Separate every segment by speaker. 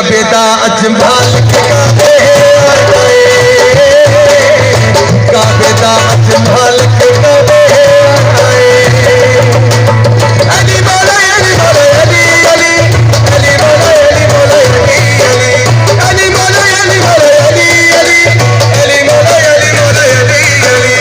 Speaker 1: काबे दा अजमाल के काबे दा अजमाल के अली मौला अली मौला अली अली अली मौला अली मौला अली अली मौला अली मौला अली अली अली मौला अली मौला अली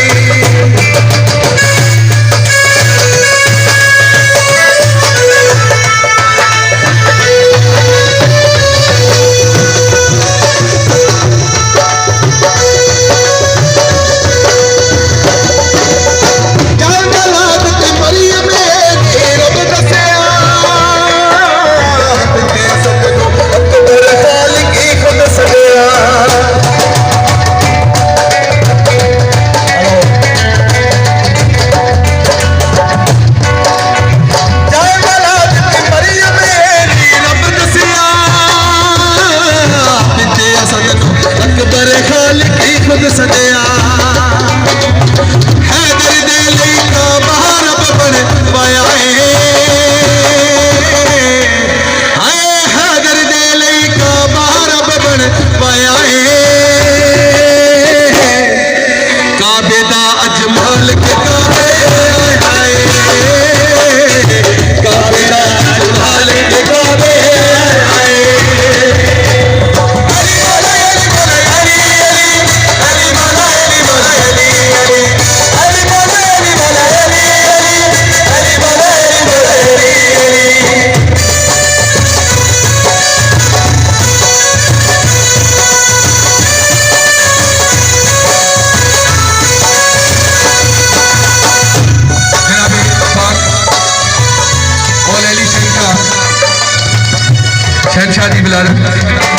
Speaker 1: शहनशाह बिलाल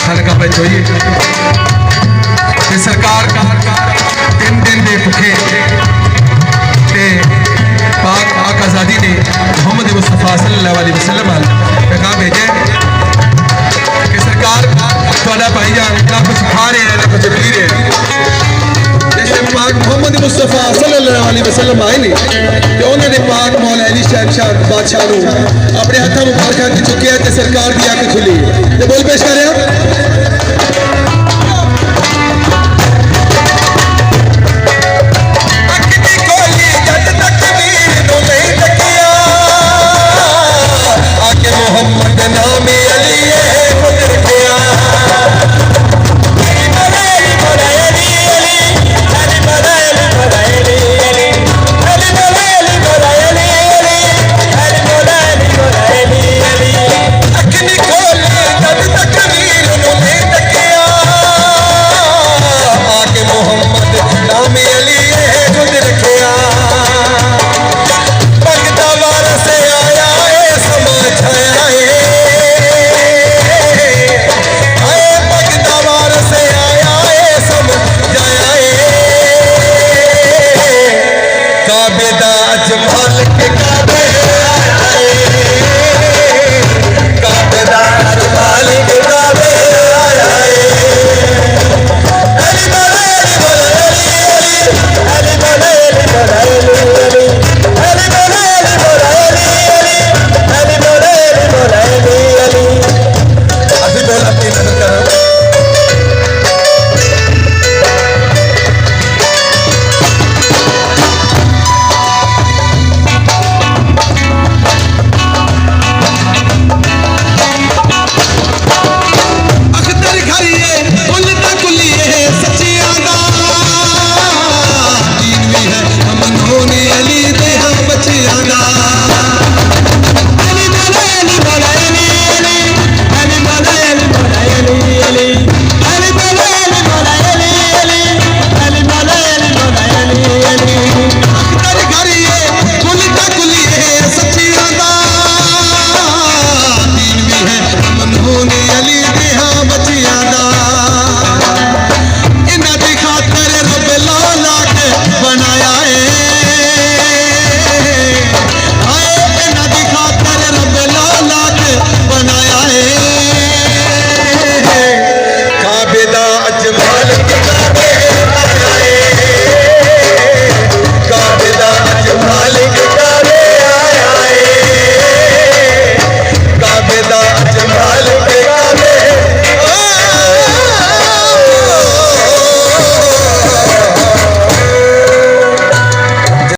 Speaker 1: हल्का पे चाहिए सरकार 3 दिन के भुखे पाक आका आज़ादी ने मोहम्मद मुस्तफा सल्लल्लाहु अलैहि वसल्लम पैगाम भेजे कि सरकार थोड़ा भाईजान ना कुछ खा रहे हैं ना कुछ पी रहे हैं। जैसे पाक मोहम्मद मुस्तफा सल्लल्लाहु अलैहि वसल्लम आए ने तो उन्होंने पाक मौला अली शहनशाह बादशाह अपने हाथों मुबारक चुके सरकार की अख खुली बोल पेश कर